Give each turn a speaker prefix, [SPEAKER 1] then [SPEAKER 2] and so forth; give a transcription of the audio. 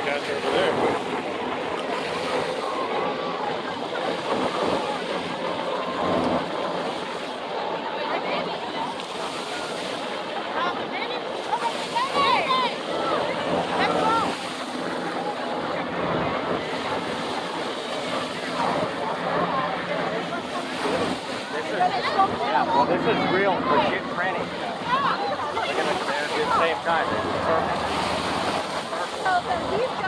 [SPEAKER 1] guys over there.
[SPEAKER 2] Yeah, well, this is real legit printing. Look at it, they're at the same time. It's perfect.
[SPEAKER 3] So these guys